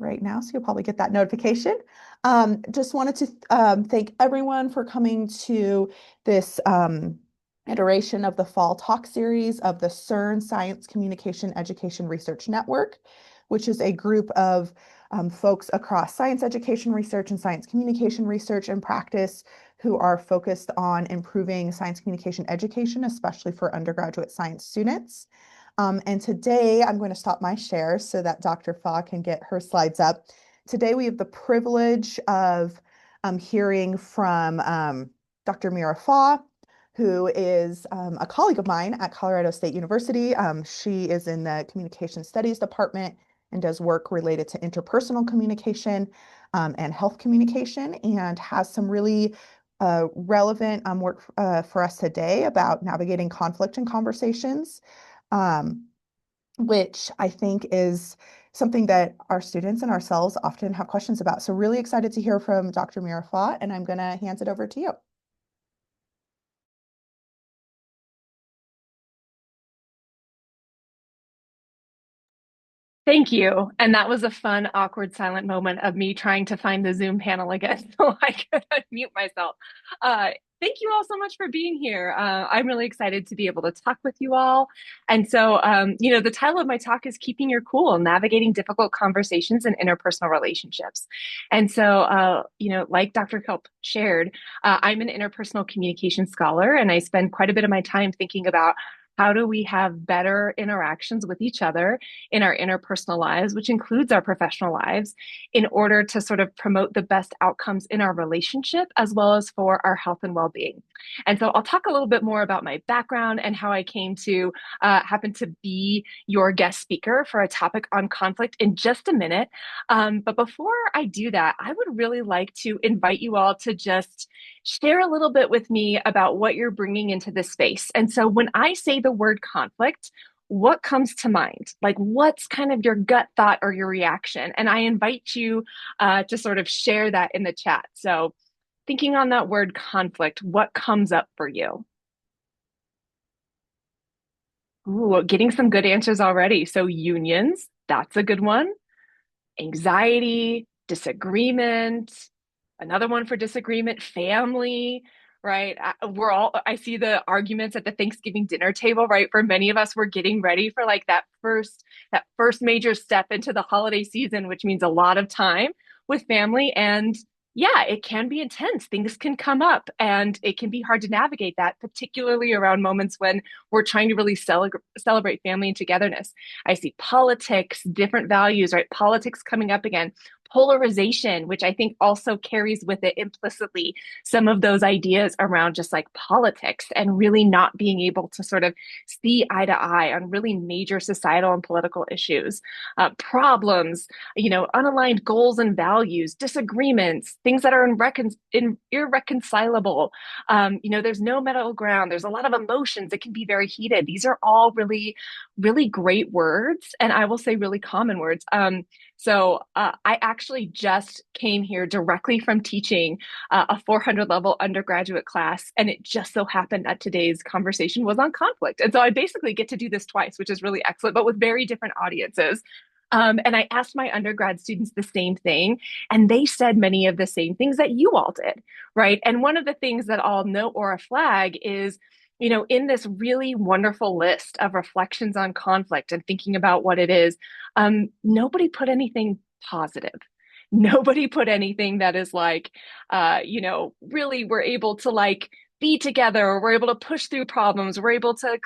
right now, so you'll probably get that notification. Just wanted to thank everyone for coming to this iteration of the Fall Talk Series of the SCERN Science Communication Education Research Network, which is a group of folks across science education research and science communication research and practice who are focused on improving science communication education, especially for undergraduate science students. And today I'm going to stop my share so that Dr. Fa can get her slides up. Today we have the privilege of hearing from Dr. Meara Fa, who is a colleague of mine at Colorado State University. She is in the Communication Studies Department and does work related to interpersonal communication and health communication, and has some really relevant work for us today about navigating conflict in conversations, which I think is something that our students and ourselves often have questions about. So really excited to hear from Dr. Meara Fa, and I'm going to hand it over to you. Thank you. And that was a fun, awkward, silent moment of me trying to find the Zoom panel again so I could unmute myself. Uh, Thank you all so much for being here. I'm really excited to be able to talk with you all. And so, the title of my talk is Keeping Your Cool, Navigating Difficult Conversations in Interpersonal Relationships. And so, like Dr. Kelp shared, I'm an interpersonal communication scholar, and I spend quite a bit of my time thinking about how do we have better interactions with each other in our interpersonal lives, which includes our professional lives, in order to sort of promote the best outcomes in our relationship as well as for our health and well-being. And so I'll talk a little bit more about my background and how I came to happen to be your guest speaker for a topic on conflict in just a minute. But before I do that, I would really like to invite you all to just share a little bit with me about what you're bringing into this space. And so when I say the word conflict, what comes to mind? Like, what's kind of your gut thought or your reaction? And I invite you to sort of share that in the chat. So, thinking on that word conflict, what comes up for you? Ooh, getting some good answers already. So, unions, that's a good one. Anxiety, disagreement, another one for disagreement, family, right? I see the arguments at the Thanksgiving dinner table, right? For many of us, we're getting ready for like that first major step into the holiday season, which means a lot of time with family. And yeah, it can be intense. Things can come up and it can be hard to navigate that, particularly around moments when we're trying to really celebrate family and togetherness. I see politics, different values, right? Politics coming up again, polarization, which I think also carries with it implicitly some of those ideas around just like politics and really not being able to sort of see eye to eye on really major societal and political issues, problems, unaligned goals and values, disagreements, things that are irreconcilable. There's no middle ground. There's a lot of emotions. It can be very heated. These are all really, really great words, and I will say really common words. So I actually just came here directly from teaching a 400 level undergraduate class, and it just so happened that today's conversation was on conflict. And so I basically get to do this twice, which is really excellent, but with very different audiences. And I asked my undergrad students the same thing, and they said many of the same things that you all did, right? And one of the things that I'll note or a flag is, in this really wonderful list of reflections on conflict and thinking about what it is, nobody put anything positive. Nobody put anything that is like, really we're able to like be together, or we're able to push through problems, we're able to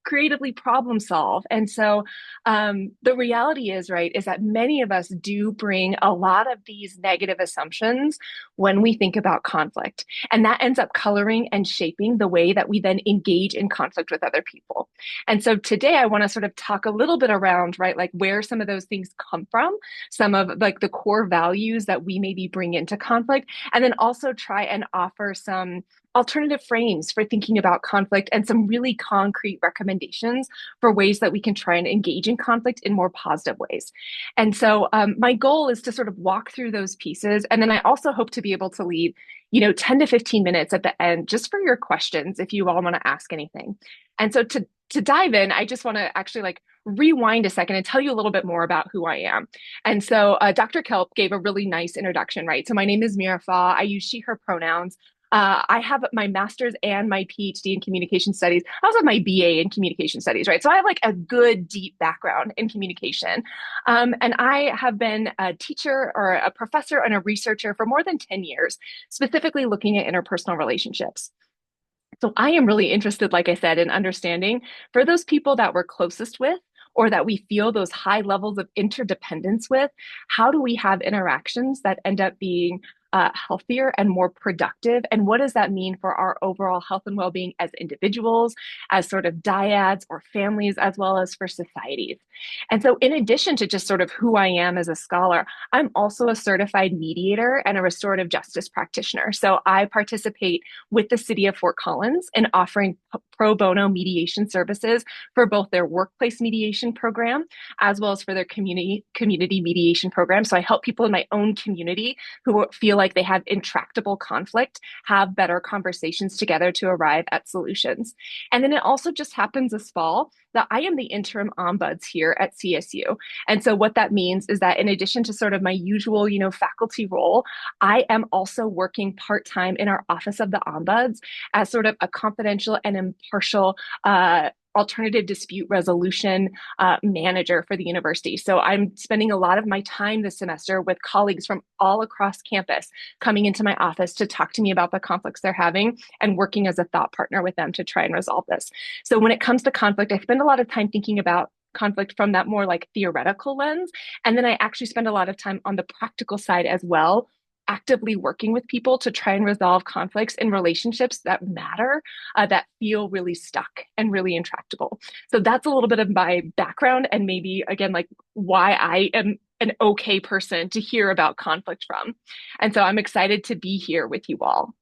creatively problem solve. And so the reality is, right, is that many of us do bring a lot of these negative assumptions when we think about conflict. And that ends up coloring and shaping the way that we then engage in conflict with other people. And so today I want to sort of talk a little bit around, right, like where some of those things come from, some of like the core values that we maybe bring into conflict, and then also try and offer some alternative frames for thinking about conflict and some really concrete recommendations for ways that we can try and engage in conflict in more positive ways. And so my goal is to sort of walk through those pieces. And then I also hope to be able to leave, 10 to 15 minutes at the end just for your questions if you all want to ask anything. And so to dive in, I just want to actually like rewind a second and tell you a little bit more about who I am. And so Dr. Kelp gave a really nice introduction, right? So my name is Meara. I use she, her pronouns. I have my master's and my PhD in communication studies. I also have my BA in communication studies, right? So I have like a good, deep background in communication. And I have been a teacher or a professor and a researcher for more than 10 years, specifically looking at interpersonal relationships. So I am really interested, like I said, in understanding for those people that we're closest with or that we feel those high levels of interdependence with, how do we have interactions that end up being healthier and more productive? And what does that mean for our overall health and well-being as individuals, as sort of dyads or families, as well as for societies? And so in addition to just sort of who I am as a scholar, I'm also a certified mediator and a restorative justice practitioner. So I participate with the city of Fort Collins in offering pro bono mediation services for both their workplace mediation program as well as for their community mediation program. So I help people in my own community who feel like they have intractable conflict have better conversations together to arrive at solutions. And then it also just happens this fall that I am the interim ombuds here at CSU. And so what that means is that in addition to sort of my usual, faculty role, I am also working part-time in our Office of the Ombuds as sort of a confidential and impartial alternative dispute resolution manager for the university. So I'm spending a lot of my time this semester with colleagues from all across campus coming into my office to talk to me about the conflicts they're having and working as a thought partner with them to try and resolve this. So when it comes to conflict, I spend a lot of time thinking about conflict from that more like theoretical lens. And then I actually spend a lot of time on the practical side as well, actively working with people to try and resolve conflicts in relationships that matter, that feel really stuck and really intractable. So that's a little bit of my background and maybe, again, like why I am an okay person to hear about conflict from. And so I'm excited to be here with you all.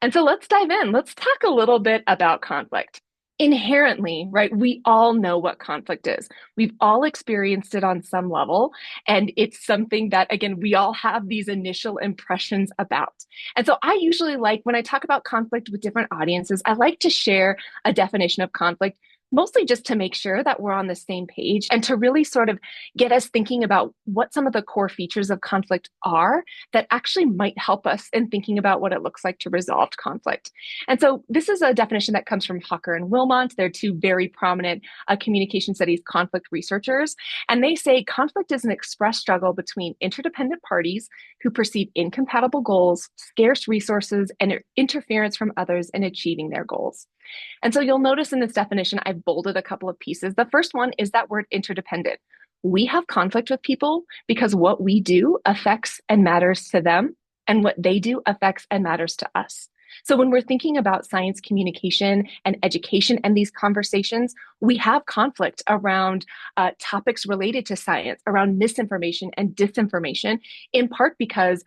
And so let's dive in. Let's talk a little bit about conflict. Inherently, right, we all know what conflict is. We've all experienced it on some level. And it's something that, again, we all have these initial impressions about. And so I usually like, when I talk about conflict with different audiences, I like to share a definition of conflict, mostly just to make sure that we're on the same page and to really sort of get us thinking about what some of the core features of conflict are that actually might help us in thinking about what it looks like to resolve conflict. And so this is a definition that comes from Hawker and Wilmot. They're two very prominent communication studies conflict researchers. And they say conflict is an express struggle between interdependent parties who perceive incompatible goals, scarce resources, and interference from others in achieving their goals. And so you'll notice in this definition, I've bolded a couple of pieces. The first one is that word interdependent. We have conflict with people because what we do affects and matters to them, and what they do affects and matters to us. So when we're thinking about science communication and education and these conversations, we have conflict around topics related to science, around misinformation and disinformation, in part because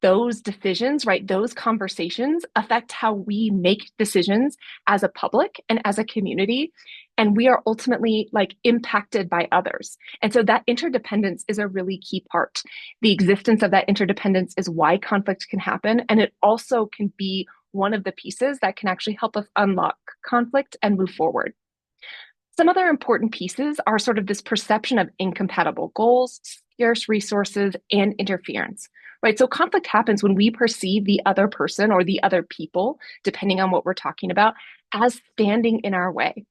those decisions, right, those conversations affect how we make decisions as a public and as a community. And we are ultimately like impacted by others. And so that interdependence is a really key part. The existence of that interdependence is why conflict can happen. And it also can be one of the pieces that can actually help us unlock conflict and move forward. Some other important pieces are sort of this perception of incompatible goals, scarce resources, and interference, right? So conflict happens when we perceive the other person or the other people, depending on what we're talking about, as standing in our way.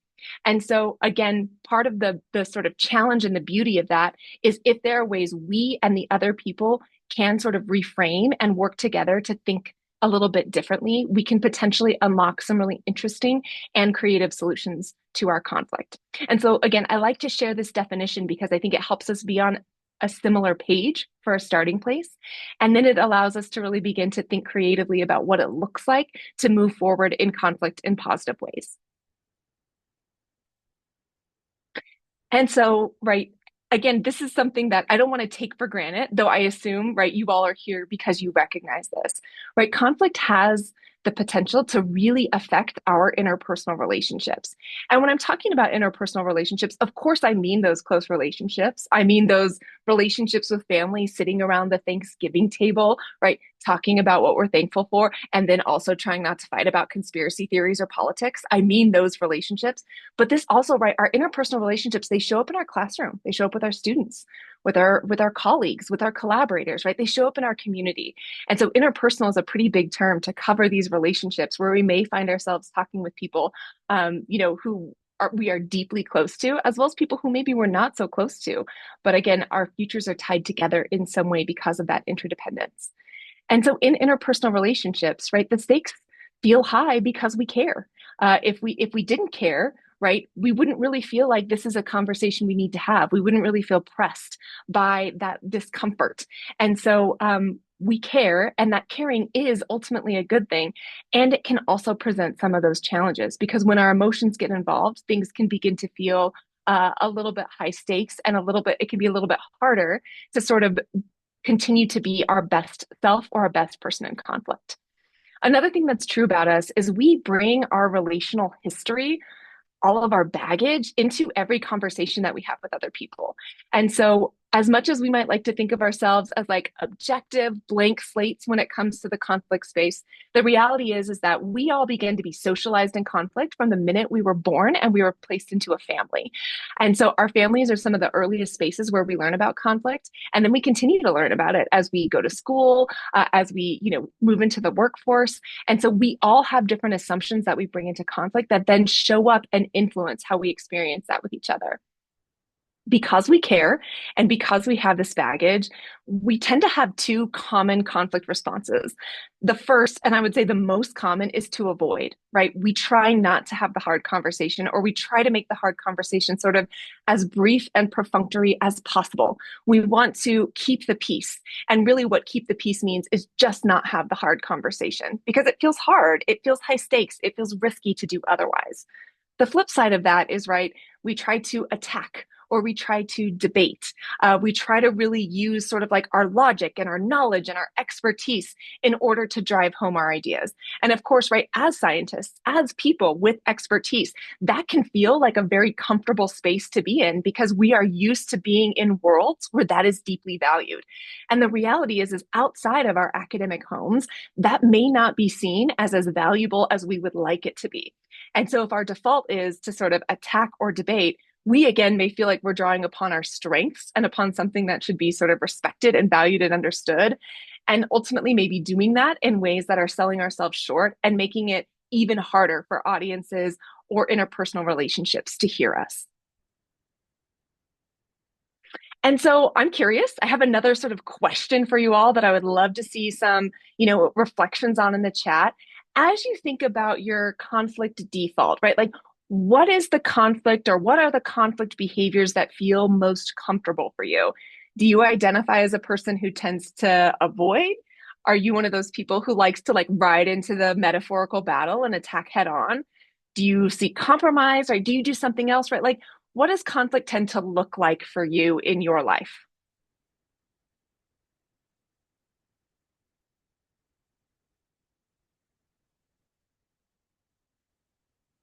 And so, again, part of the sort of challenge and the beauty of that is if there are ways we and the other people can sort of reframe and work together to think a little bit differently, we can potentially unlock some really interesting and creative solutions to our conflict. And so, again, I like to share this definition because I think it helps us be on a similar page for a starting place. And then it allows us to really begin to think creatively about what it looks like to move forward in conflict in positive ways. And so, right, again, this is something that I don't want to take for granted, though I assume, right, you all are here because you recognize this, right? Conflict has the potential to really affect our interpersonal relationships. And when I'm talking about interpersonal relationships, of course, I mean those close relationships. I mean those relationships with family, sitting around the Thanksgiving table, right? Talking about what we're thankful for, and then also trying not to fight about conspiracy theories or politics. I mean, those relationships. But this also, right, our interpersonal relationships, they show up in our classroom, they show up with our students, with our colleagues, with our collaborators, right? They show up in our community. And so interpersonal is a pretty big term to cover these relationships where we may find ourselves talking with people, who we are deeply close to, as well as people who maybe we're not so close to. But again, our futures are tied together in some way because of that interdependence. And so in interpersonal relationships, right, the stakes feel high because we care. If we didn't care, right, we wouldn't really feel like this is a conversation we need to have. We wouldn't really feel pressed by that discomfort. And so we care, and that caring is ultimately a good thing. And it can also present some of those challenges because when our emotions get involved, things can begin to feel a little bit high stakes and it can be a little bit harder to sort of continue to be our best self or our best person in conflict. Another thing that's true about us is we bring our relational history, all of our baggage into every conversation that we have with other people. And so, as much as we might like to think of ourselves as like objective blank slates when it comes to the conflict space, the reality is that we all begin to be socialized in conflict from the minute we were born and we were placed into a family. And so our families are some of the earliest spaces where we learn about conflict, and then we continue to learn about it as we go to school, as we, move into the workforce. And so we all have different assumptions that we bring into conflict that then show up and influence how we experience that with each other. Because we care and because we have this baggage, we tend to have two common conflict responses. The first, and I would say the most common, is to avoid, right? We try not to have the hard conversation, or we try to make the hard conversation sort of as brief and perfunctory as possible. We want to keep the peace. And really, what keep the peace means is just not have the hard conversation because it feels hard, it feels high stakes, it feels risky to do otherwise. The flip side of that is, right, we try to attack or we try to debate. We try to really use sort of like our logic and our knowledge and our expertise in order to drive home our ideas. And of course, right, as scientists, as people with expertise, that can feel like a very comfortable space to be in because we are used to being in worlds where that is deeply valued. And the reality is outside of our academic homes, that may not be seen as valuable as we would like it to be. And so if our default is to sort of attack or debate, we again may feel like we're drawing upon our strengths and upon something that should be sort of respected and valued and understood. And ultimately, maybe doing that in ways that are selling ourselves short and making it even harder for audiences or interpersonal relationships to hear us. And so I'm curious, I have another sort of question for you all that I would love to see some, reflections on in the chat. As you think about your conflict default, right? Like what is the conflict or what are the conflict behaviors that feel most comfortable for you? Do you identify as a person who tends to avoid? Are you one of those people who likes to like ride into the metaphorical battle and attack head on? Do you seek compromise or do you do something else, right? Like what does conflict tend to look like for you in your life?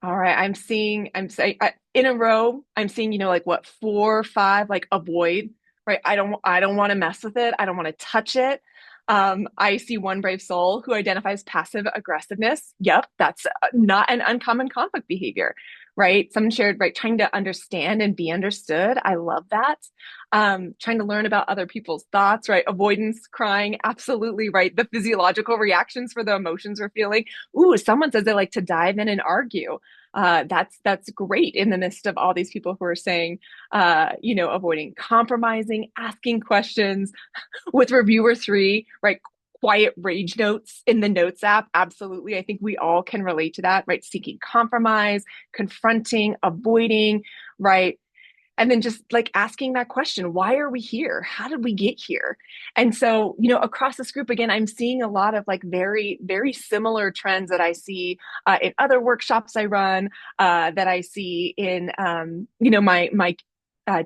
All right, I'm saying in a row, I'm seeing, like what, four, five, like avoid, right? I don't want to mess with it. I don't want to touch it. I see one brave soul who identifies passive aggressiveness. Yep, that's not an uncommon conflict behavior, right? Someone shared, right, trying to understand and be understood. I love that. Trying to learn about other people's thoughts, right? Avoidance, crying, absolutely, right? The physiological reactions for the emotions we're feeling. Ooh, someone says they like to dive in and argue. That's great in the midst of all these people who are saying, avoiding compromising, asking questions with reviewer three, right? Quiet rage notes in the notes app. Absolutely. I think we all can relate to that, right? Seeking compromise, confronting, avoiding, right? And then just like asking that question, why are we here? How did we get here? And so, across this group, again, I'm seeing a lot of like very, very similar trends that I see in other workshops I run, that I see in, my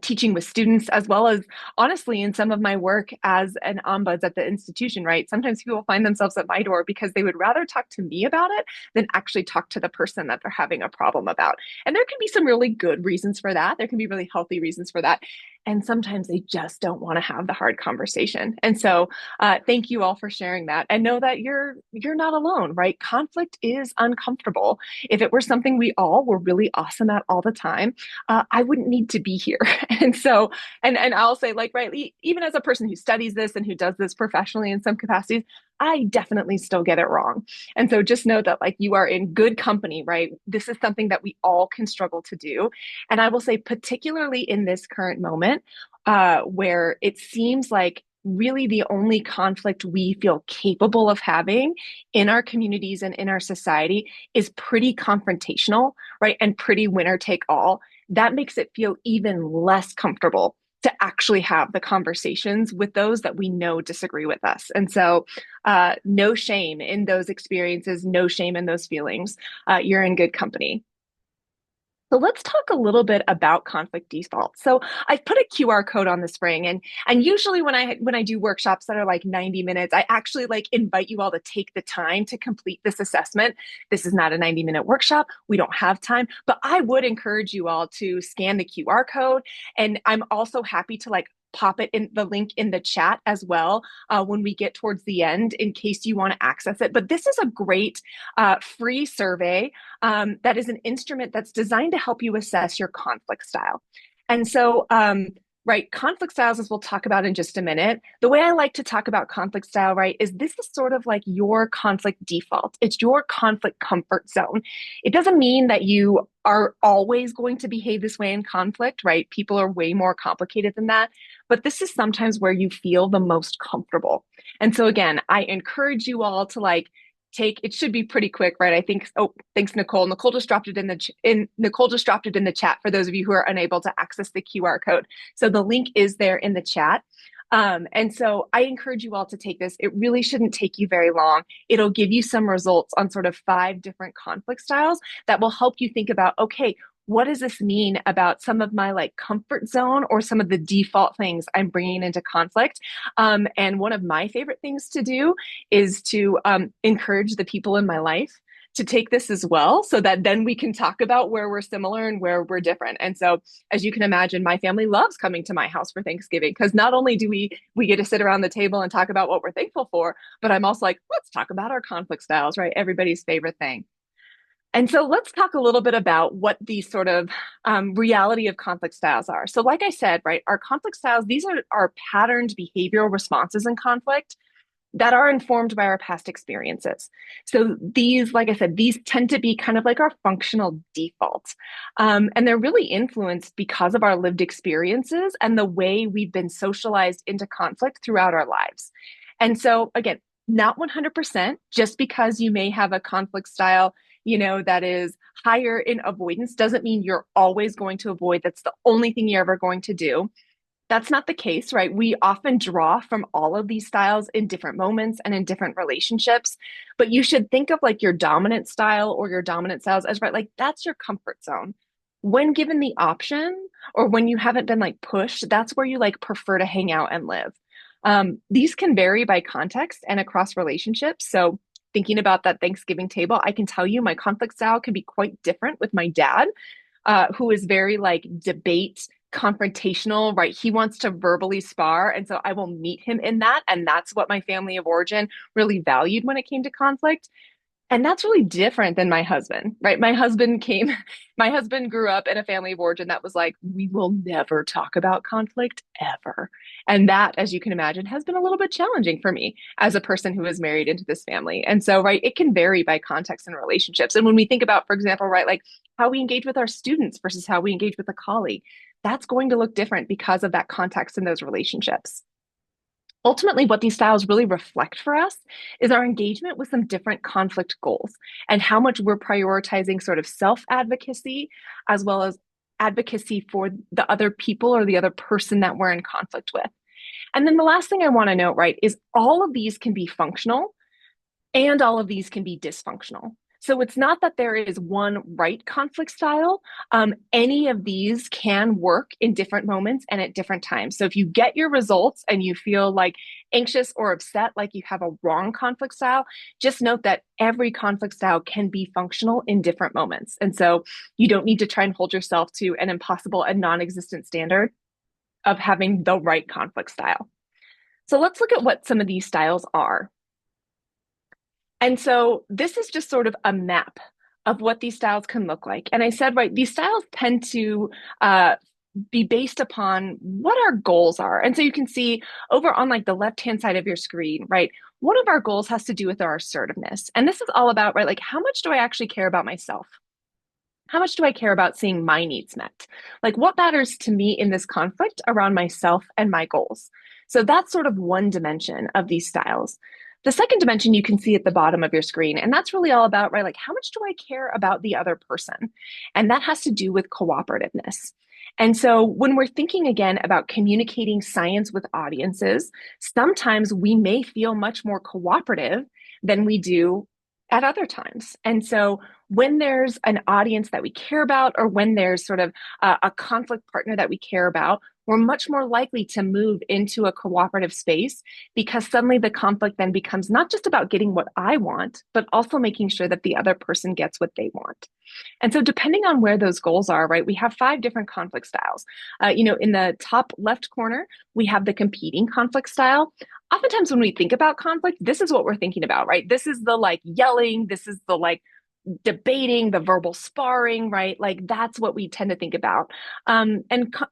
teaching with students, as well as honestly in some of my work as an ombuds at the institution, right? Sometimes people find themselves at my door because they would rather talk to me about it than actually talk to the person that they're having a problem about. And there can be some really good reasons for that. There can be really healthy reasons for that. And sometimes they just don't want to have the hard conversation. And so, thank you all for sharing that, and know that you're not alone, right? Conflict is uncomfortable. If it were something we all were really awesome at all the time, I wouldn't need to be here. And so, and I'll say, like, right, even as a person who studies this and who does this professionally in some capacities, I definitely still get it wrong. And so just know that, like, you are in good company, right? This is something that we all can struggle to do. And I will say, particularly in this current moment, where it seems like really the only conflict we feel capable of having in our communities and in our society is pretty confrontational, right? And pretty winner take all. That makes it feel even less comfortable to actually have the conversations with those that we know disagree with us. And so, no shame in those experiences, no shame in those feelings. You're in good company. So let's talk a little bit about conflict default. So I've put a QR code on the spring, and usually when I do workshops that are like 90 minutes, I actually like invite you all to take the time to complete this assessment. This is not a 90-minute workshop. We don't have time, but I would encourage you all to scan the QR code, and I'm also happy to like pop it in the link in the chat as well when we get towards the end in case you want to access it. But this is a great free survey that is an instrument that's designed to help you assess your conflict style. And so, right, conflict styles, as we'll talk about in just a minute, the way I like to talk about conflict style, right, is this is sort of like your conflict default. It's your conflict comfort zone. It doesn't mean that you are always going to behave this way in conflict, right? People are way more complicated than that. But this is sometimes where you feel the most comfortable. And so, again, I encourage you all to like, take it should be pretty quick, right? I think. Oh, thanks, Nicole. Nicole just dropped it Nicole just dropped it in the chat for those of you who are unable to access the QR code. So the link is there in the chat. And so I encourage you all to take this. It really shouldn't take you very long. It'll give you some results on sort of 5 different conflict styles that will help you think about, okay, what does this mean about some of my like comfort zone or some of the default things I'm bringing into conflict? And one of my favorite things to do is to encourage the people in my life to take this as well, so that then we can talk about where we're similar and where we're different. And so, as you can imagine, my family loves coming to my house for Thanksgiving, because not only do we get to sit around the table and talk about what we're thankful for, but I'm also like, let's talk about our conflict styles, right? Everybody's favorite thing. And so let's talk a little bit about what the sort of reality of conflict styles are. So, like I said, right, our conflict styles, these are our patterned behavioral responses in conflict that are informed by our past experiences. So these, like I said, these tend to be kind of like our functional defaults. And they're really influenced because of our lived experiences and the way we've been socialized into conflict throughout our lives. And so, again, not 100%, just because you may have a conflict style, that is higher in avoidance doesn't mean you're always going to avoid. That's the only thing you're ever going to do. That's not the case, right? We often draw from all of these styles in different moments and in different relationships. But you should think of like your dominant style or your dominant styles as, right, like that's your comfort zone. When given the option or when you haven't been like pushed, that's where you like prefer to hang out and live. These can vary by context and across relationships. So, thinking about that Thanksgiving table, I can tell you my conflict style can be quite different with my dad, who is very like debate confrontational, right? He wants to verbally spar. And so I will meet him in that. And that's what my family of origin really valued when it came to conflict. And that's really different than my husband, right? My husband grew up in a family of origin that was like, we will never talk about conflict ever. And that, as you can imagine, has been a little bit challenging for me as a person who is married into this family. And so, right, it can vary by context and relationships. And when we think about, for example, right, like how we engage with our students versus how we engage with a colleague, that's going to look different because of that context in those relationships. Ultimately, what these styles really reflect for us is our engagement with some different conflict goals and how much we're prioritizing sort of self advocacy as well as advocacy for the other people or the other person that we're in conflict with. And then the last thing I want to note, right, is all of these can be functional and all of these can be dysfunctional. So it's not that there is one right conflict style. Any of these can work in different moments and at different times. So if you get your results and you feel like anxious or upset, like you have a wrong conflict style, just note that every conflict style can be functional in different moments. And so you don't need to try and hold yourself to an impossible and non existent standard. of having the right conflict style. So let's look at what some of these styles are. And so this is just sort of a map of what these styles can look like. And I said, right, these styles tend to be based upon what our goals are. And so you can see over on like the left-hand side of your screen, right, one of our goals has to do with our assertiveness. And this is all about, right, like how much do I actually care about myself? How much do I care about seeing my needs met? Like what matters to me in this conflict around myself and my goals? So that's sort of one dimension of these styles. The second dimension you can see at the bottom of your screen, and that's really all about, right, like how much do I care about the other person? And that has to do with cooperativeness. And so when we're thinking again about communicating science with audiences, sometimes we may feel much more cooperative than we do at other times. And so when there's an audience that we care about, or when there's sort of a conflict partner that we care about, we're much more likely to move into a cooperative space because suddenly the conflict then becomes not just about getting what I want, but also making sure that the other person gets what they want. And so, depending on where those goals are, right, we have five different conflict styles. In the top left corner, we have the competing conflict style. Oftentimes, when we think about conflict, this is what we're thinking about, right? This is the like yelling, this is the like debating, the verbal sparring, right? Like that's what we tend to think about. And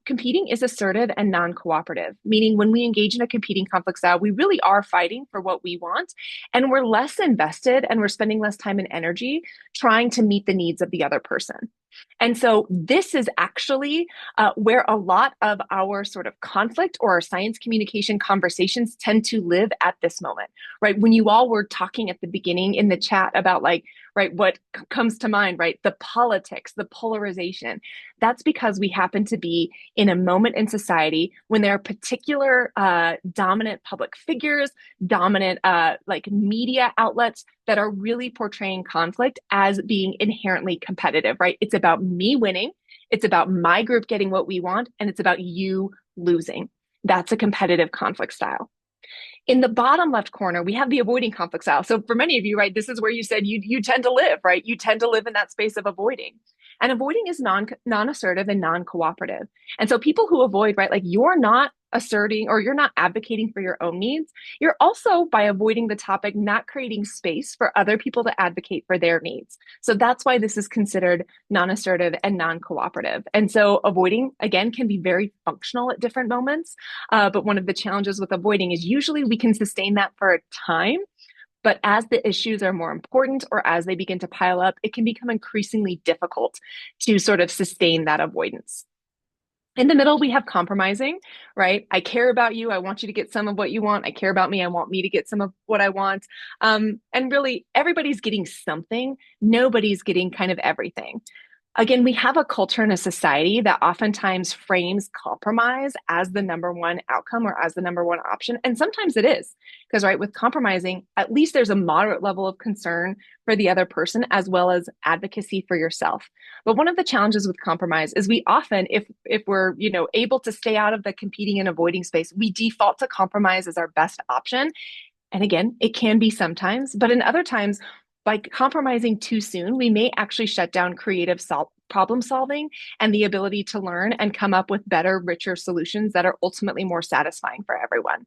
competing is assertive and non-cooperative, meaning when we engage in a competing conflict style, we really are fighting for what we want, and we're less invested and we're spending less time and energy trying to meet the needs of the other person. And so this is actually where a lot of our sort of conflict or our science communication conversations tend to live at this moment, right? When you all were talking at the beginning in the chat about like, right, what comes to mind, right? The politics, the polarization. That's because we happen to be in a moment in society when there are particular dominant public figures, dominant like media outlets that are really portraying conflict as being inherently competitive, right? It's about me winning, it's about my group getting what we want, and it's about you losing. That's a competitive conflict style. In the bottom left corner, we have the avoiding conflict style. So for many of you, right, this is where you said you tend to live, right? You tend to live in that space of avoiding. And avoiding is non-assertive and non-cooperative. And so people who avoid, right, like you're not asserting or you're not advocating for your own needs. You're also, by avoiding the topic, not creating space for other people to advocate for their needs. So that's why this is considered non-assertive and non-cooperative. And so avoiding, again, can be very functional at different moments. But one of the challenges with avoiding is usually we can sustain that for a time. But as the issues are more important or as they begin to pile up, it can become increasingly difficult to sort of sustain that avoidance. In the middle, we have compromising, right? I care about you. I want you to get some of what you want. I care about me. I want me to get some of what I want. And really, everybody's getting something. Nobody's getting kind of everything. Again, we have a culture and a society that oftentimes frames compromise as the number one outcome or as the number one option. And sometimes it is, because, right, with compromising, at least there's a moderate level of concern for the other person as well as advocacy for yourself. But one of the challenges with compromise is we often, if we're, able to stay out of the competing and avoiding space, we default to compromise as our best option. And again, it can be sometimes, but in other times, by compromising too soon, we may actually shut down creative problem solving and the ability to learn and come up with better, richer solutions that are ultimately more satisfying for everyone.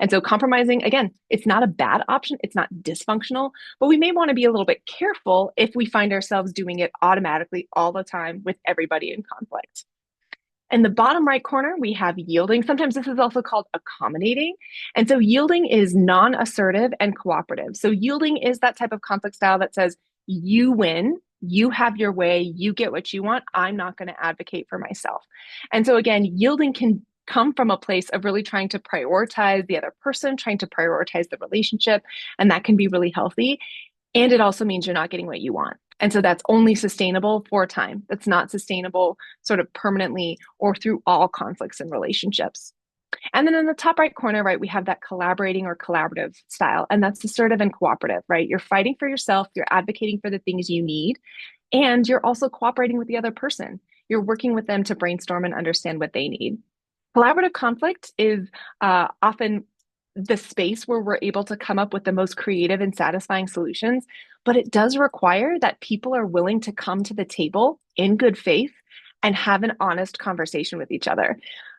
And so compromising, again, it's not a bad option. It's not dysfunctional, but we may want to be a little bit careful if we find ourselves doing it automatically all the time with everybody in conflict. In the bottom right corner, we have yielding. Sometimes this is also called accommodating. And so yielding is non-assertive and cooperative. So yielding is that type of conflict style that says, you win, you have your way, you get what you want. I'm not going to advocate for myself. And so again, yielding can come from a place of really trying to prioritize the other person, trying to prioritize the relationship, and that can be really healthy. And it also means you're not getting what you want. And so that's only sustainable for a time. That's not sustainable sort of permanently or through all conflicts and relationships. And then in the top right corner, right, we have that collaborating or collaborative style. And that's assertive and cooperative, right? You're fighting for yourself, you're advocating for the things you need, and you're also cooperating with the other person. You're working with them to brainstorm and understand what they need. Collaborative conflict is often the space where we're able to come up with the most creative and satisfying solutions, but it does require that people are willing to come to the table in good faith and have an honest conversation with each other.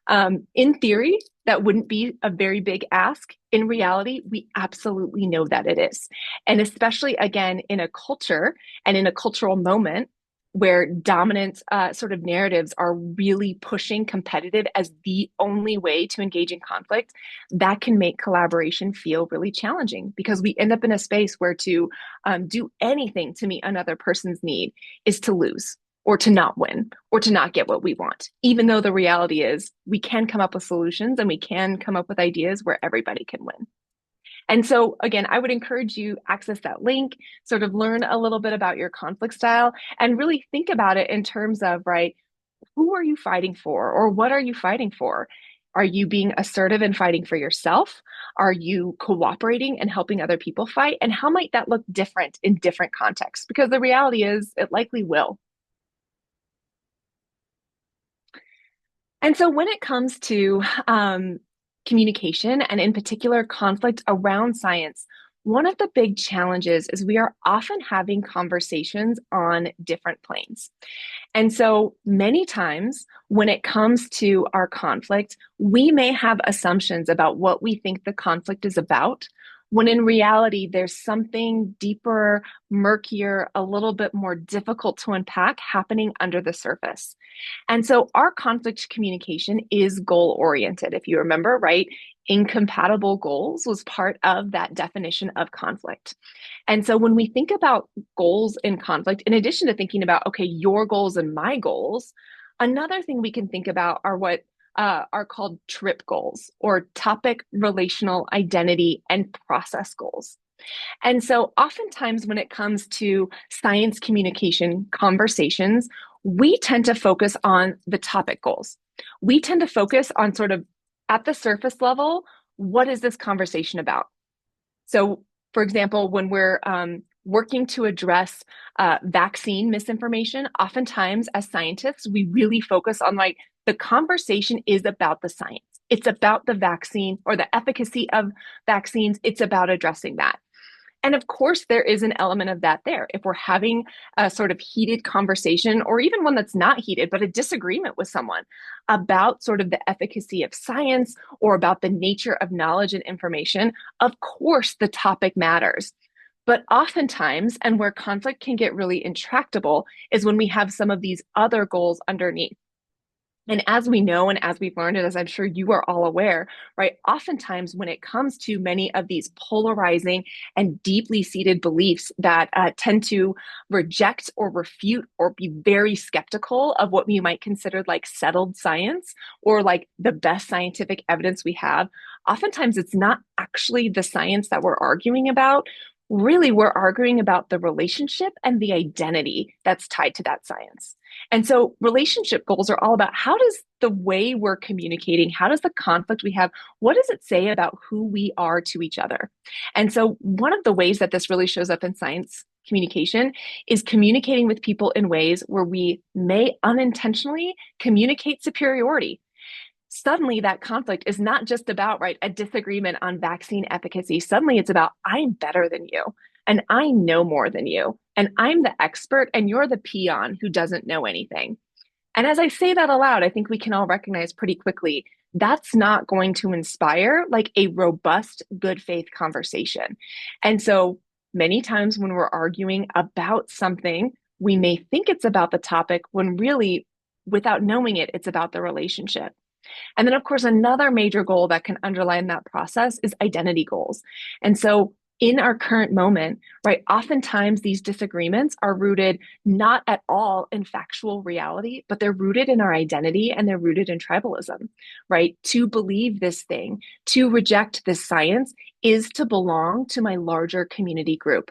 In theory, that wouldn't be a very big ask. In reality, we absolutely know that it is. And especially, again, in a culture and in a cultural moment where dominant sort of narratives are really pushing competitive as the only way to engage in conflict, that can make collaboration feel really challenging because we end up in a space where to do anything to meet another person's need is to lose or to not win or to not get what we want, even though the reality is we can come up with solutions and we can come up with ideas where everybody can win. And so, again, I would encourage you access that link, sort of learn a little bit about your conflict style, and really think about it in terms of, right, who are you fighting for or what are you fighting for? Are you being assertive and fighting for yourself? Are you cooperating and helping other people fight? And how might that look different in different contexts? Because the reality is it likely will. And so when it comes to communication and in particular conflict around science, one of the big challenges is we are often having conversations on different planes. And so many times when it comes to our conflict, we may have assumptions about what we think the conflict is about, when in reality, there's something deeper, murkier, a little bit more difficult to unpack happening under the surface. And so our conflict communication is goal oriented. If you remember, right? Incompatible goals was part of that definition of conflict. And so when we think about goals in conflict, in addition to thinking about, okay, your goals and my goals, another thing we can think about are what are called TRIP goals or topic, relational, identity, and process goals. And so, oftentimes, when it comes to science communication conversations, we tend to focus on the topic goals. We tend to focus on sort of at the surface level, what is this conversation about? So, for example, when we're working to address vaccine misinformation, oftentimes as scientists, we really focus on like the conversation is about the science. It's about the vaccine or the efficacy of vaccines. It's about addressing that. And of course, there is an element of that there. If we're having a sort of heated conversation, or even one that's not heated, but a disagreement with someone about sort of the efficacy of science or about the nature of knowledge and information, of course, the topic matters. But oftentimes, and where conflict can get really intractable, is when we have some of these other goals underneath. And as we know, and as we've learned, and as I'm sure you are all aware, right, oftentimes when it comes to many of these polarizing and deeply seated beliefs that tend to reject or refute or be very skeptical of what we might consider like settled science or like the best scientific evidence we have, oftentimes it's not actually the science that we're arguing about. Really, we're arguing about the relationship and the identity that's tied to that science. And so relationship goals are all about how does the way we're communicating, how does the conflict we have, what does it say about who we are to each other? And so one of the ways that this really shows up in science communication is communicating with people in ways where we may unintentionally communicate superiority. Suddenly that conflict is not just about, right, a disagreement on vaccine efficacy. Suddenly it's about, I'm better than you and I know more than you and I'm the expert and you're the peon who doesn't know anything. And as I say that aloud, I think we can all recognize pretty quickly that's not going to inspire like a robust, good faith conversation. And so many times when we're arguing about something, we may think it's about the topic when really, without knowing it, it's about the relationship. And then, of course, another major goal that can underline that process is identity goals. And so, in our current moment, right, oftentimes these disagreements are rooted not at all in factual reality, but they're rooted in our identity and they're rooted in tribalism, right? To believe this thing, to reject this science is to belong to my larger community group.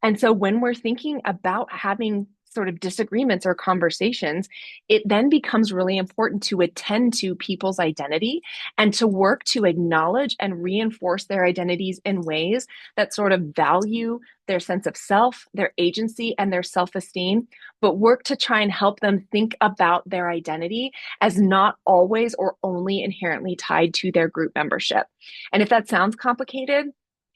And so when we're thinking about having sort of disagreements or conversations, it then becomes really important to attend to people's identity and to work to acknowledge and reinforce their identities in ways that sort of value their sense of self, their agency, and their self esteem, but work to try and help them think about their identity as not always or only inherently tied to their group membership. And if that sounds complicated,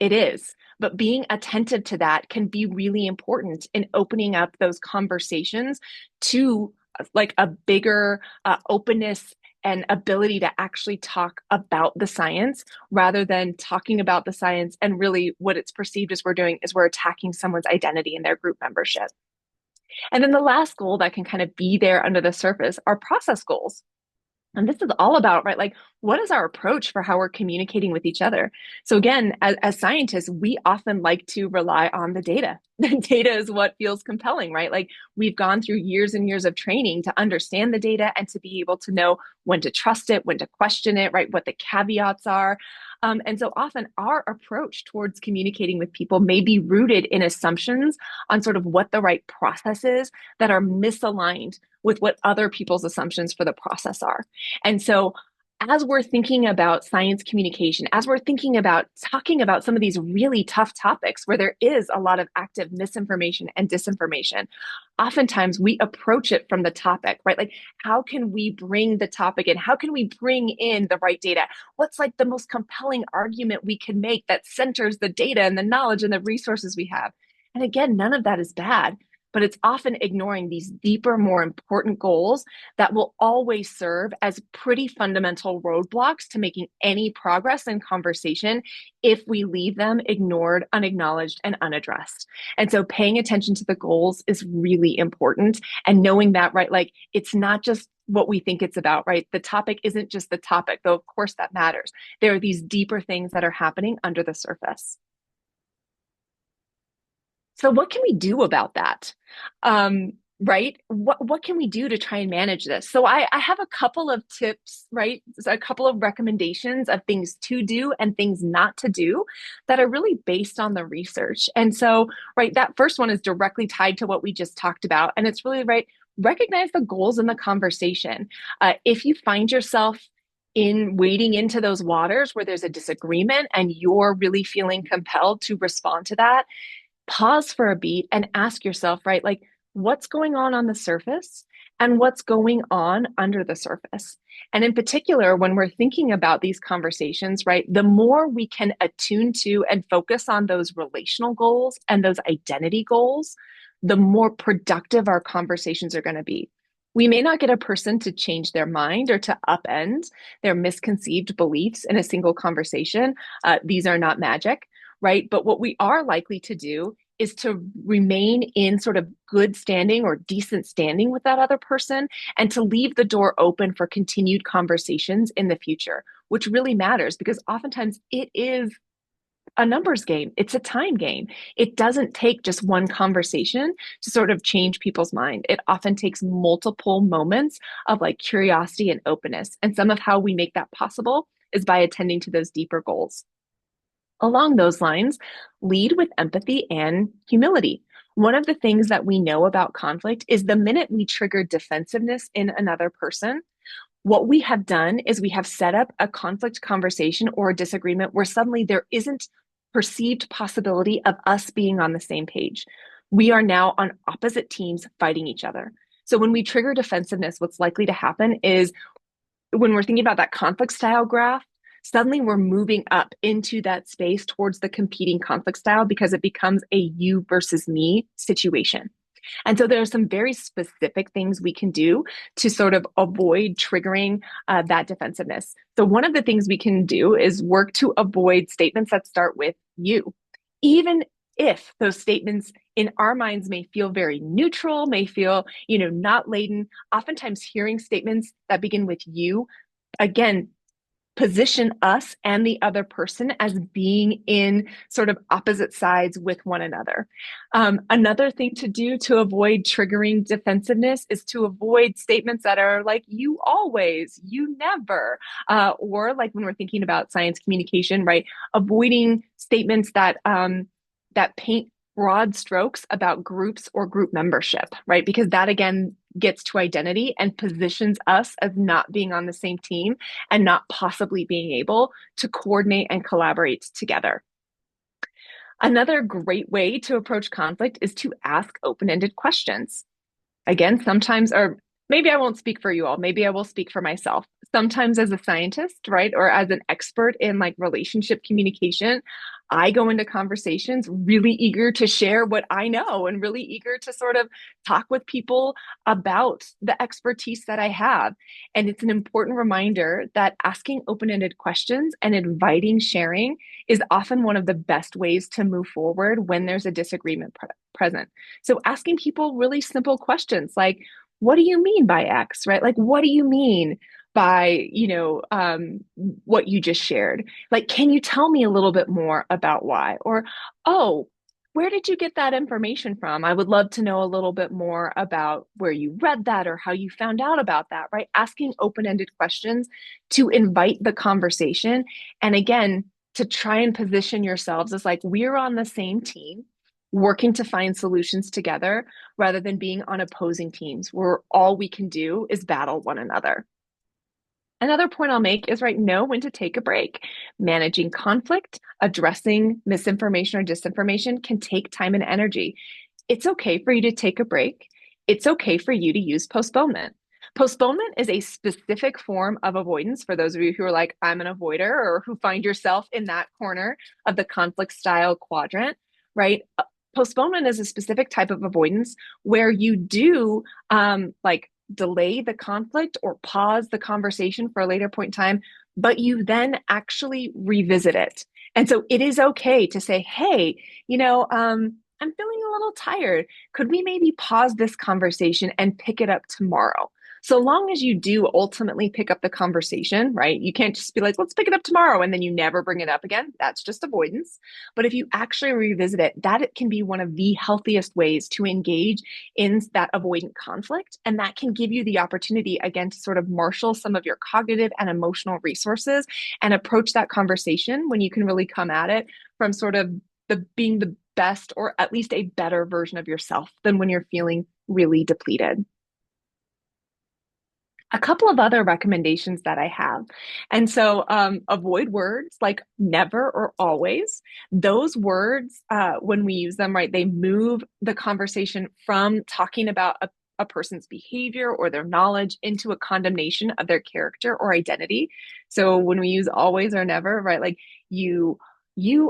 it is. But being attentive to that can be really important in opening up those conversations to like a bigger openness and ability to actually talk about the science rather than talking about the science and really what it's perceived as we're doing is we're attacking someone's identity and their group membership. And then the last goal that can kind of be there under the surface are process goals. And this is all about, right? Like, what is our approach for how we're communicating with each other? So, again, as scientists, we often like to rely on the data. The data is what feels compelling, right? Like, we've gone through years and years of training to understand the data and to be able to know when to trust it, when to question it, right? What the caveats are. And so often our approach towards communicating with people may be rooted in assumptions on sort of what the right process is that are misaligned with what other people's assumptions for the process are. And so as we're thinking about science communication, as we're thinking about talking about some of these really tough topics where there is a lot of active misinformation and disinformation, oftentimes we approach it from the topic, right? Like, how can we bring the topic in? How can we bring in the right data? What's like the most compelling argument we can make that centers the data and the knowledge and the resources we have? And again, none of that is bad, but it's often ignoring these deeper, more important goals that will always serve as pretty fundamental roadblocks to making any progress in conversation if we leave them ignored, unacknowledged, and unaddressed. And so paying attention to the goals is really important. And knowing that, right, like it's not just what we think it's about, right? The topic isn't just the topic, though, of course, that matters. There are these deeper things that are happening under the surface. So what can we do about that? Right? What can we do to try and manage this? So I have a couple of tips, right? So a couple of recommendations of things to do and things not to do that are really based on the research. And so, right, that first one is directly tied to what we just talked about. And it's really right, recognize the goals in the conversation. If you find yourself in wading into those waters where there's a disagreement and you're really feeling compelled to respond to that, pause for a beat and ask yourself, right, like what's going on the surface and what's going on under the surface. And in particular, when we're thinking about these conversations, right, the more we can attune to and focus on those relational goals and those identity goals, the more productive our conversations are going to be. We may not get a person to change their mind or to upend their misconceived beliefs in a single conversation. These are not magic, right? But what we are likely to do is to remain in sort of good standing or decent standing with that other person and to leave the door open for continued conversations in the future, which really matters because oftentimes it is a numbers game. It's a time game. It doesn't take just one conversation to sort of change people's mind. It often takes multiple moments of like curiosity and openness. And some of how we make that possible is by attending to those deeper goals. Along those lines, lead with empathy and humility. One of the things that we know about conflict is the minute we trigger defensiveness in another person, what we have done is we have set up a conflict conversation or a disagreement where suddenly there isn't perceived possibility of us being on the same page. We are now on opposite teams fighting each other. So when we trigger defensiveness, what's likely to happen is when we're thinking about that conflict style graph, suddenly we're moving up into that space towards the competing conflict style because it becomes a you versus me situation. And so there are some very specific things we can do to sort of avoid triggering that defensiveness. So one of the things we can do is work to avoid statements that start with you, even if those statements in our minds may feel very neutral, may feel, not laden. Oftentimes hearing statements that begin with you, again, position us and the other person as being in sort of opposite sides with one another. Another thing to do to avoid triggering defensiveness is to avoid statements that are like, you always, you never, or like when we're thinking about science communication, right? Avoiding statements that paint broad strokes about groups or group membership, right? Because that again gets to identity and positions us as not being on the same team and not possibly being able to coordinate and collaborate together. Another great way to approach conflict is to ask open-ended questions. Again, sometimes, or maybe I won't speak for you all. Maybe I will speak for myself. Sometimes as a scientist, right, or as an expert in like relationship communication, I go into conversations really eager to share what I know and really eager to sort of talk with people about the expertise that I have. And it's an important reminder that asking open-ended questions and inviting sharing is often one of the best ways to move forward when there's a disagreement present. So asking people really simple questions like, what do you mean by X, right? Like, what do you mean by, what you just shared? Like, can you tell me a little bit more about why? Or, oh, where did you get that information from? I would love to know a little bit more about where you read that or how you found out about that, right? Asking open-ended questions to invite the conversation. And again, to try and position yourselves as like, we're on the same team, working to find solutions together rather than being on opposing teams where all we can do is battle one another. Another point I'll make is right, know when to take a break. Managing conflict, addressing misinformation or disinformation can take time and energy. It's okay for you to take a break. It's okay for you to use postponement. Postponement is a specific form of avoidance for those of you who are like, I'm an avoider, or who find yourself in that corner of the conflict style quadrant, right? Postponement is a specific type of avoidance where you do like delay the conflict or pause the conversation for a later point in time, but you then actually revisit it. And so it is okay to say, hey, I'm feeling a little tired. Could we maybe pause this conversation and pick it up tomorrow? So long as you do ultimately pick up the conversation, right? You can't just be like, let's pick it up tomorrow, and then you never bring it up again. That's just avoidance. But if you actually revisit it, that can be one of the healthiest ways to engage in that avoidant conflict. And that can give you the opportunity, again, to sort of marshal some of your cognitive and emotional resources and approach that conversation when you can really come at it from sort of being the best or at least a better version of yourself than when you're feeling really depleted. A couple of other recommendations that I have. And so avoid words like never or always. Those words, when we use them, right, they move the conversation from talking about a person's behavior or their knowledge into a condemnation of their character or identity. So when we use always or never, right, like you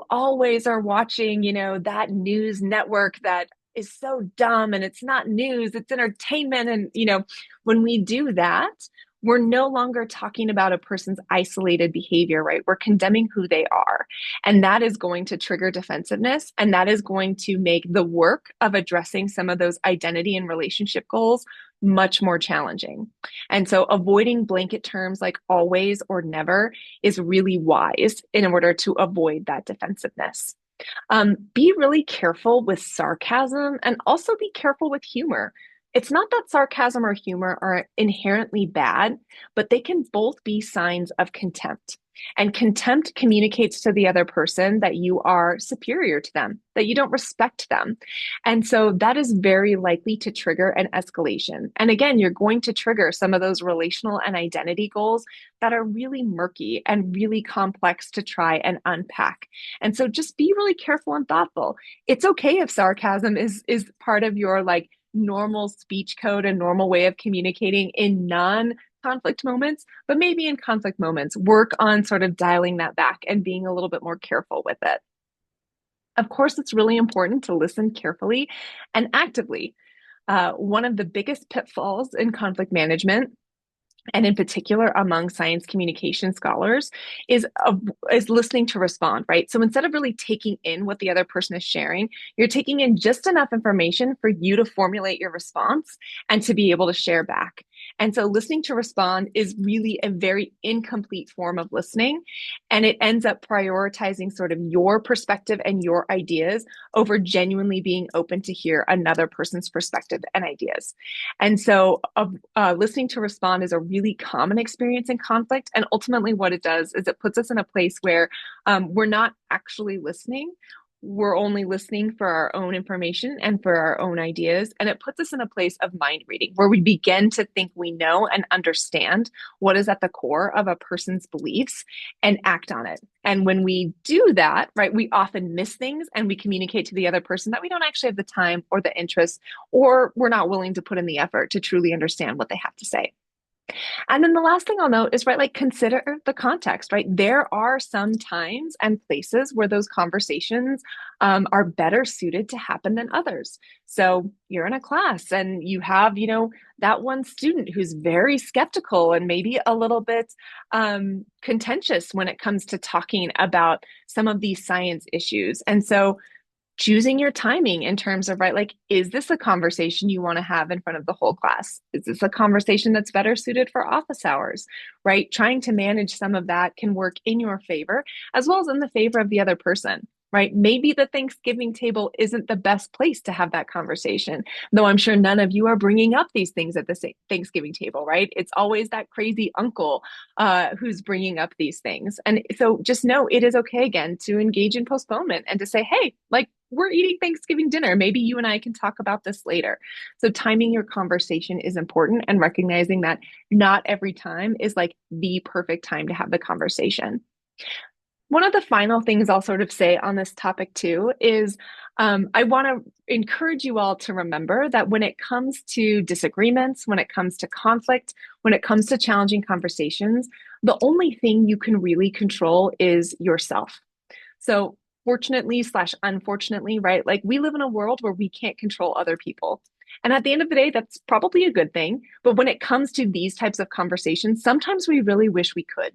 always are watching, that news network that is so dumb and it's not news, it's entertainment. And, when we do that, we're no longer talking about a person's isolated behavior, right? We're condemning who they are. And that is going to trigger defensiveness. And that is going to make the work of addressing some of those identity and relationship goals much more challenging. And so avoiding blanket terms like always or never is really wise in order to avoid that defensiveness. Be really careful with sarcasm and also be careful with humor. It's not that sarcasm or humor are inherently bad, but they can both be signs of contempt. And contempt communicates to the other person that you are superior to them, that you don't respect them. And so that is very likely to trigger an escalation. And again, you're going to trigger some of those relational and identity goals that are really murky and really complex to try and unpack. And so just be really careful and thoughtful. It's okay if sarcasm is part of your like normal speech code and normal way of communicating in non-conflict moments, but maybe in conflict moments, work on sort of dialing that back and being a little bit more careful with it. Of course, it's really important to listen carefully and actively. One of the biggest pitfalls in conflict management, and in particular among science communication scholars, is listening to respond, right? So instead of really taking in what the other person is sharing, you're taking in just enough information for you to formulate your response and to be able to share back. And so listening to respond is really a very incomplete form of listening. And it ends up prioritizing sort of your perspective and your ideas over genuinely being open to hear another person's perspective and ideas. And so listening to respond is a really common experience in conflict. And ultimately, what it does is it puts us in a place where we're not actually listening. we're only listening for our own information and for our own ideas. And it puts us in a place of mind reading where we begin to think we know and understand what is at the core of a person's beliefs and act on it. And when we do that, right, we often miss things and we communicate to the other person that we don't actually have the time or the interest, or we're not willing to put in the effort to truly understand what they have to say. And then the last thing I'll note is, right, like consider the context, right? There are some times and places where those conversations are better suited to happen than others. So you're in a class and you have, that one student who's very skeptical and maybe a little bit contentious when it comes to talking about some of these science issues. And so choosing your timing in terms of, right, like, is this a conversation you want to have in front of the whole class? Is this a conversation that's better suited for office hours, right? Trying to manage some of that can work in your favor as well as in the favor of the other person. Right. Maybe the Thanksgiving table isn't the best place to have that conversation, though I'm sure none of you are bringing up these things at the Thanksgiving table, right? It's always that crazy uncle who's bringing up these things. And so just know it is okay again to engage in postponement and to say, hey, like, we're eating Thanksgiving dinner. Maybe you and I can talk about this later. So timing your conversation is important and recognizing that not every time is like the perfect time to have the conversation. One of the final things I'll sort of say on this topic too is I want to encourage you all to remember that when it comes to disagreements, when it comes to conflict, when it comes to challenging conversations, the only thing you can really control is yourself. So fortunately slash unfortunately, right? Like we live in a world where we can't control other people. And at the end of the day, that's probably a good thing. But when it comes to these types of conversations, sometimes we really wish we could.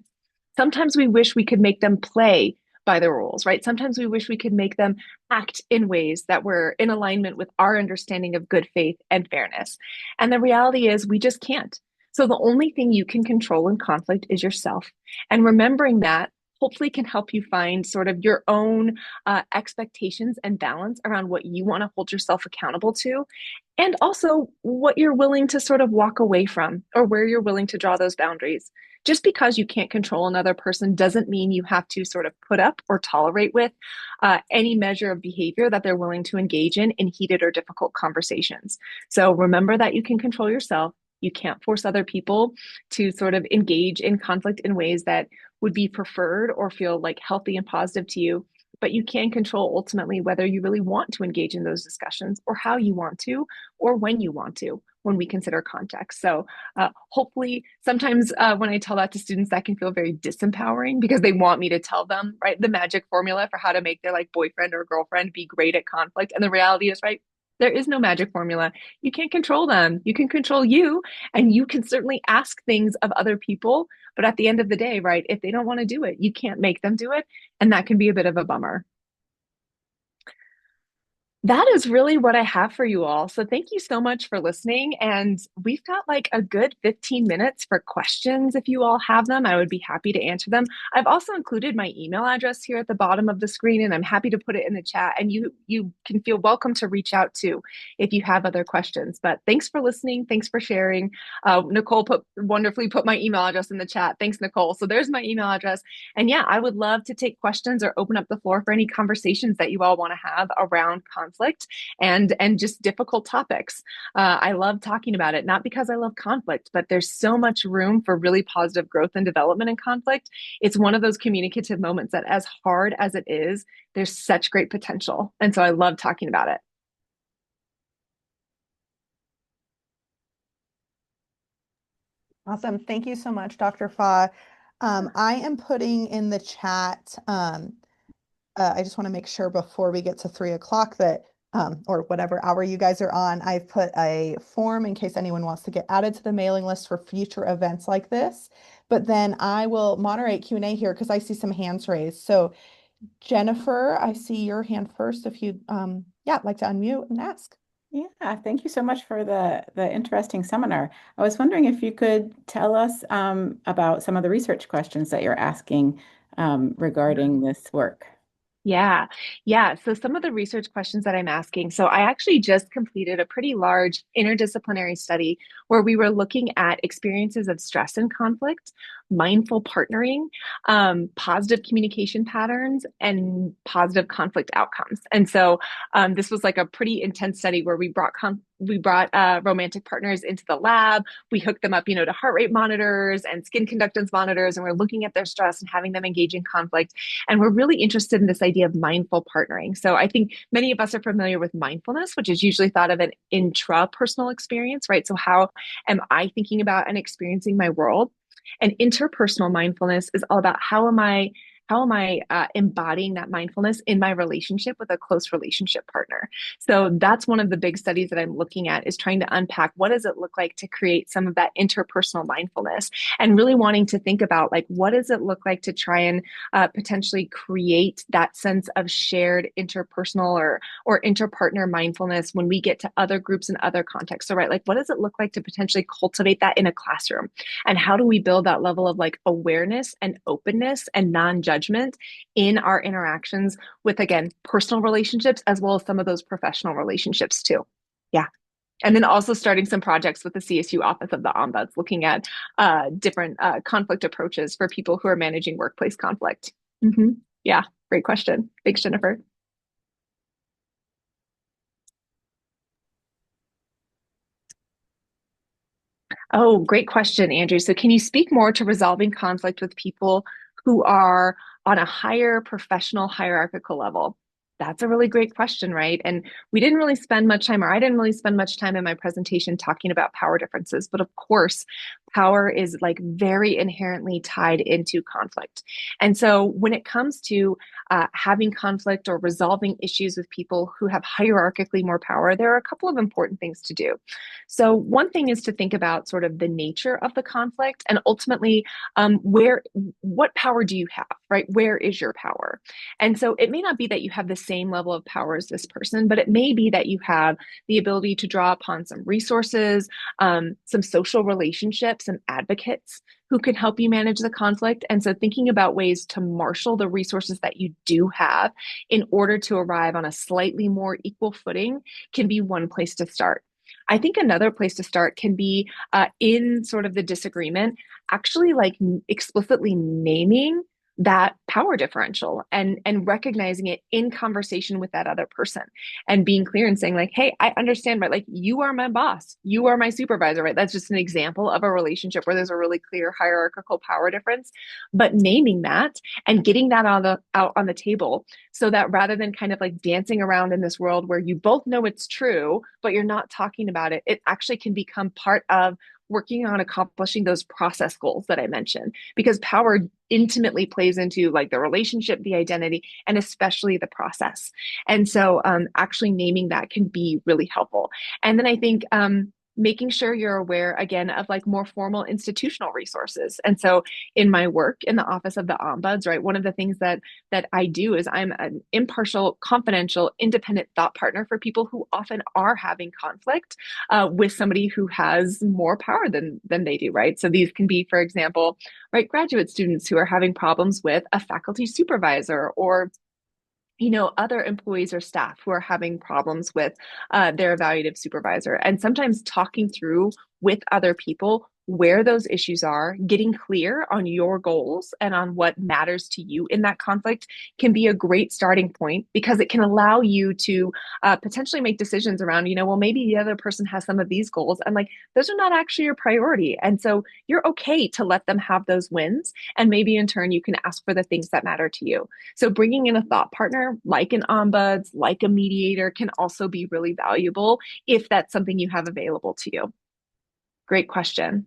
Sometimes we wish we could make them play by the rules, right? Sometimes we wish we could make them act in ways that were in alignment with our understanding of good faith and fairness. And the reality is we just can't. So the only thing you can control in conflict is yourself. And remembering that hopefully can help you find sort of your own expectations and balance around what you want to hold yourself accountable to, and also what you're willing to sort of walk away from or where you're willing to draw those boundaries. Just because you can't control another person doesn't mean you have to sort of put up or tolerate with any measure of behavior that they're willing to engage in heated or difficult conversations. So remember that you can control yourself. You can't force other people to sort of engage in conflict in ways that would be preferred or feel like healthy and positive to you. But you can control ultimately whether you really want to engage in those discussions or how you want to or when you want to when we consider context. So hopefully sometimes when I tell that to students, that can feel very disempowering because they want me to tell them, right, the magic formula for how to make their like boyfriend or girlfriend be great at conflict. And the reality is, right, there is no magic formula. You can't control them. You can control you, and you can certainly ask things of other people. But at the end of the day, right, if they don't want to do it, you can't make them do it. And that can be a bit of a bummer. That is really what I have for you all. So thank you so much for listening. And we've got like a good 15 minutes for questions. If you all have them, I would be happy to answer them. I've also included my email address here at the bottom of the screen, and I'm happy to put it in the chat. And you can feel welcome to reach out too if you have other questions. But thanks for listening. Thanks for sharing. Nicole wonderfully put my email address in the chat. Thanks, Nicole. So there's my email address. And yeah, I would love to take questions or open up the floor for any conversations that you all want to have around conflict and just difficult topics. I love talking about it, not because I love conflict, but there's so much room for really positive growth and development in conflict. It's one of those communicative moments that, as hard as it is, there's such great potential. And so I love talking about it. Awesome. Thank you so much, Dr. Fa. I am putting in the chat. I just want to make sure before we get to 3 o'clock that, or whatever hour you guys are on, I've put a form in case anyone wants to get added to the mailing list for future events like this. But then I will moderate Q&A here because I see some hands raised. So Jennifer, I see your hand first. If you, yeah, like to unmute and ask. Yeah, thank you so much for the interesting seminar. I was wondering if you could tell us about some of the research questions that you're asking regarding this work. Yeah, yeah. So some of the research questions that I'm asking. So I actually just completed a pretty large interdisciplinary study where we were looking at experiences of stress and conflict mindful partnering, positive communication patterns, and positive conflict outcomes. And so this was like a pretty intense study where we brought romantic partners into the lab. We hooked them up, to heart rate monitors and skin conductance monitors, and we're looking at their stress and having them engage in conflict. And we're really interested in this idea of mindful partnering. So I think many of us are familiar with mindfulness, which is usually thought of an intrapersonal experience, right? So how am I thinking about and experiencing my world? And interpersonal mindfulness is all about how am I embodying that mindfulness in my relationship with a close relationship partner? So that's one of the big studies that I'm looking at, is trying to unpack what does it look like to create some of that interpersonal mindfulness, and really wanting to think about, like, what does it look like to try and potentially create that sense of shared interpersonal or interpartner mindfulness when we get to other groups and other contexts. So, right, like, what does it look like to potentially cultivate that in a classroom? And how do we build that level of like awareness and openness and non-judgment in our interactions with, again, personal relationships as well as some of those professional relationships too? Yeah. And then also starting some projects with the CSU Office of the Ombuds, looking at different conflict approaches for people who are managing workplace conflict. Mm-hmm. Yeah, great question. Thanks, Jennifer. Oh, great question, Andrew. So, can you speak more to resolving conflict with people who are on a higher professional hierarchical level? That's a really great question, right? And we didn't really spend much time, or I didn't really spend much time in my presentation talking about power differences. But of course, power is like very inherently tied into conflict. And so, when it comes to having conflict or resolving issues with people who have hierarchically more power, there are a couple of important things to do. So one thing is to think about sort of the nature of the conflict, and ultimately, what power do you have, right? Where is your power? And so it may not be that you have the same level of power as this person, but it may be that you have the ability to draw upon some resources, some social relationships, some advocates who can help you manage the conflict. And so thinking about ways to marshal the resources that you do have in order to arrive on a slightly more equal footing can be one place to start. I think another place to start can be in sort of the disagreement, actually like explicitly naming that power differential and recognizing it in conversation with that other person, and being clear and saying like, hey, I understand, right? Like, you are my boss, you are my supervisor, right? That's just an example of a relationship where there's a really clear hierarchical power difference. But naming that and getting that out on the table, so that rather than kind of like dancing around in this world where you both know it's true, but you're not talking about it, it actually can become part of working on accomplishing those process goals that I mentioned, because power intimately plays into like the relationship, the identity, and especially the process. And so actually naming that can be really helpful. And then I think making sure you're aware again of like more formal institutional resources. And so in my work in the Office of the Ombuds, right, one of the things that I do is I'm an impartial, confidential, independent thought partner for people who often are having conflict with somebody who has more power than they do, right? So these can be, for example, right, graduate students who are having problems with a faculty supervisor, or other employees or staff who are having problems with their evaluative supervisor. And sometimes talking through with other people where those issues are, getting clear on your goals and on what matters to you in that conflict can be a great starting point, because it can allow you to potentially make decisions around, well, maybe the other person has some of these goals, and like, those are not actually your priority. And so you're okay to let them have those wins. And maybe in turn, you can ask for the things that matter to you. So bringing in a thought partner like an ombuds, like a mediator, can also be really valuable if that's something you have available to you. Great question.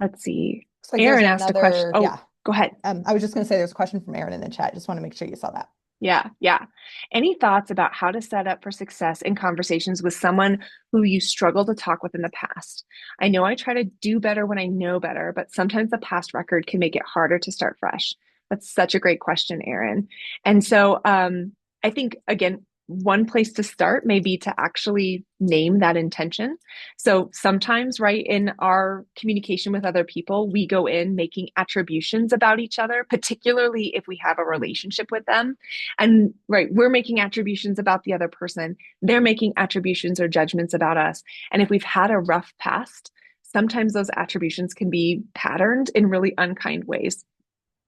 Let's see. Looks like there's Aaron asked a question. another, Oh, yeah. go ahead. I was just going to say there's a question from Aaron in the chat. Just want to make sure you saw that. Yeah, yeah. Any thoughts about how to set up for success in conversations with someone who you struggle to talk with in the past? I know I try to do better when I know better, but sometimes the past record can make it harder to start fresh. That's such a great question, Aaron. And so I think, again, one place to start may be to actually name that intention. So sometimes, right, in our communication with other people, we go in making attributions about each other, particularly if we have a relationship with them. And right, we're making attributions about the other person. They're making attributions or judgments about us. And if we've had a rough past, sometimes those attributions can be patterned in really unkind ways.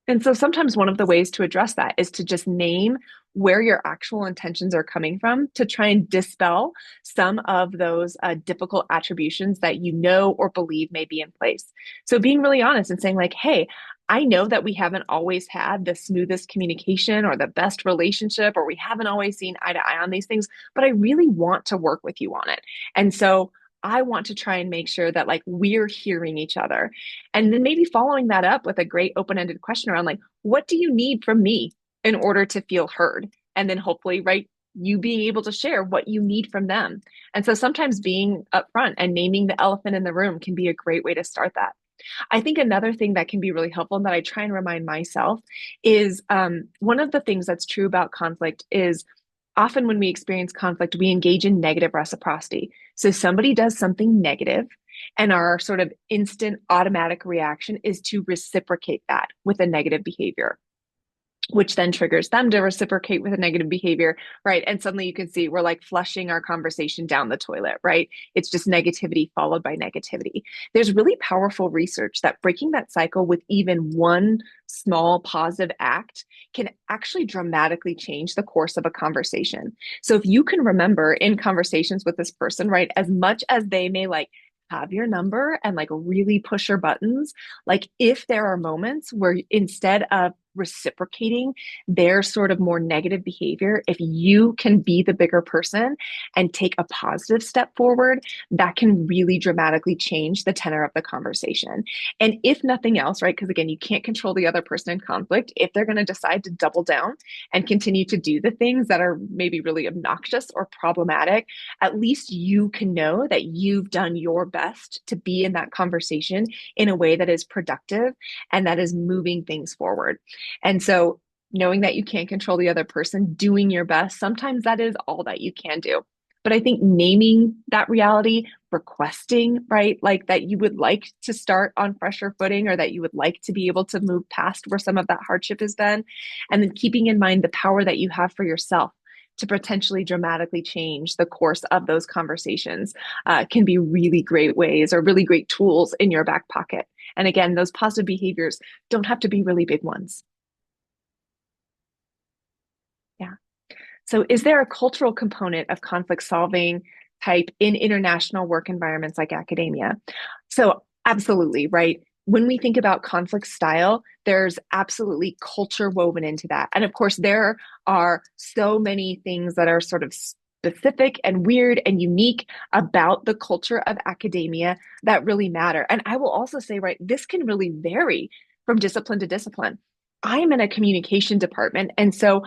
And so sometimes one of the ways to address that is to just name where your actual intentions are coming from to try and dispel some of those difficult attributions that you know or believe may be in place. So being really honest and saying, like, hey, I know that we haven't always had the smoothest communication or the best relationship, or we haven't always seen eye to eye on these things, but I really want to work with you on it. And so I want to try and make sure that like we're hearing each other. And then maybe following that up with a great open-ended question around like, what do you need from me in order to feel heard? And then hopefully, right, you being able to share what you need from them. And so sometimes being upfront and naming the elephant in the room can be a great way to start that. I think another thing that can be really helpful and that I try and remind myself is one of the things that's true about conflict is often when we experience conflict, we engage in negative reciprocity. So somebody does something negative, and our sort of instant automatic reaction is to reciprocate that with a negative behavior, which then triggers them to reciprocate with a negative behavior, right? And suddenly you can see we're like flushing our conversation down the toilet, right? It's just negativity followed by negativity. There's really powerful research that breaking that cycle with even one small positive act can actually dramatically change the course of a conversation. So if you can remember in conversations with this person, right, as much as they may like have your number and like really push your buttons, like if there are moments where instead of reciprocating their sort of more negative behavior, if you can be the bigger person and take a positive step forward, that can really dramatically change the tenor of the conversation. And if nothing else, right, because again, you can't control the other person in conflict, if they're going to decide to double down and continue to do the things that are maybe really obnoxious or problematic, at least you can know that you've done your best to be in that conversation in a way that is productive and that is moving things forward. And so knowing that you can't control the other person, doing your best, sometimes that is all that you can do. But I think naming that reality, requesting, right, like that you would like to start on fresher footing or that you would like to be able to move past where some of that hardship has been, and then keeping in mind the power that you have for yourself to potentially dramatically change the course of those conversations can be really great ways or really great tools in your back pocket. And again, those positive behaviors don't have to be really big ones. Yeah. So is there a cultural component of conflict solving type in international work environments like academia? So absolutely, right? When we think about conflict style, there's absolutely culture woven into that. And of course, there are so many things that are sort of specific and weird and unique about the culture of academia that really matter. And I will also say, right, this can really vary from discipline to discipline. I'm in a communication department, and so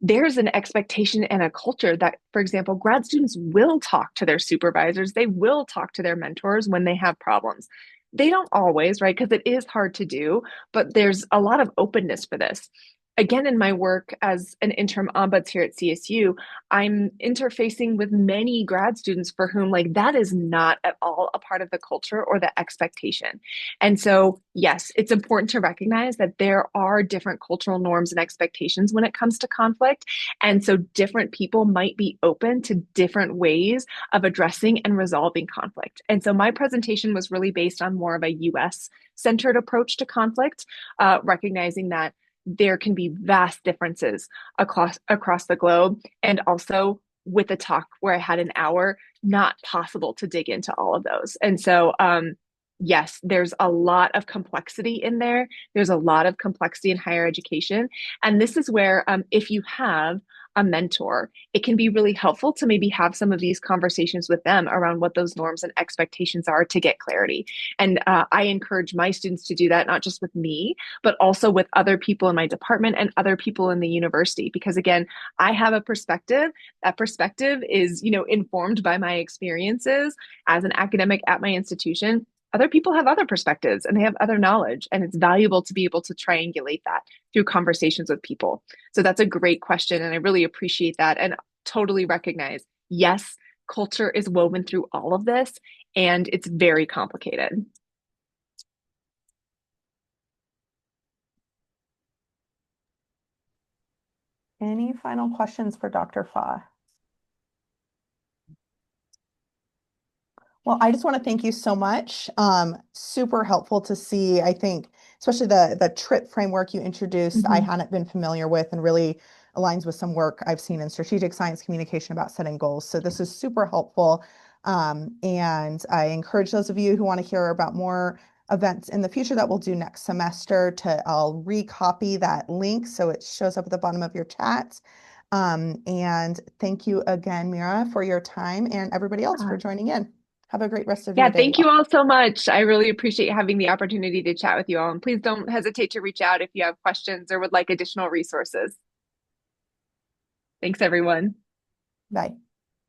there's an expectation and a culture that, for example, grad students will talk to their supervisors, they will talk to their mentors when they have problems. They don't always, right? Because it is hard to do, but there's a lot of openness for this. Again, in my work as an interim ombuds here at CSU, I'm interfacing with many grad students for whom, like, that is not at all a part of the culture or the expectation. And so, yes, it's important to recognize that there are different cultural norms and expectations when it comes to conflict. And so, different people might be open to different ways of addressing and resolving conflict. And so, my presentation was really based on more of a US centered approach to conflict, recognizing that there can be vast differences across the globe, and also with a talk where I had an hour, not possible to dig into all of those. And so yes, there's a lot of complexity in there. There's a lot of complexity in higher education. And this is where if you have a mentor, it can be really helpful to maybe have some of these conversations with them around what those norms and expectations are to get clarity. And I encourage my students to do that, not just with me, but also with other people in my department and other people in the university. Because again, I have a perspective. That perspective is, informed by my experiences as an academic at my institution. Other people have other perspectives and they have other knowledge, and it's valuable to be able to triangulate that through conversations with people. So that's a great question, and I really appreciate that and totally recognize, yes, culture is woven through all of this, and it's very complicated. Any final questions for Dr. Fa? Well, I just want to thank you so much. Super helpful to see, I think, especially the trip framework you introduced, I Mhm. hadn't been familiar with and really aligns with some work I've seen in strategic science communication about setting goals. So this is super helpful. And I encourage those of you who want to hear about more events in the future that we'll do next semester I'll recopy that link so it shows up at the bottom of your chat. And thank you again, Meara, for your time and everybody else for joining in. Have a great rest of your Yeah, day, you thank you all. all so much. I really appreciate having the opportunity to chat with you all. And please don't hesitate to reach out if you have questions or would like additional resources. Thanks, everyone. Bye.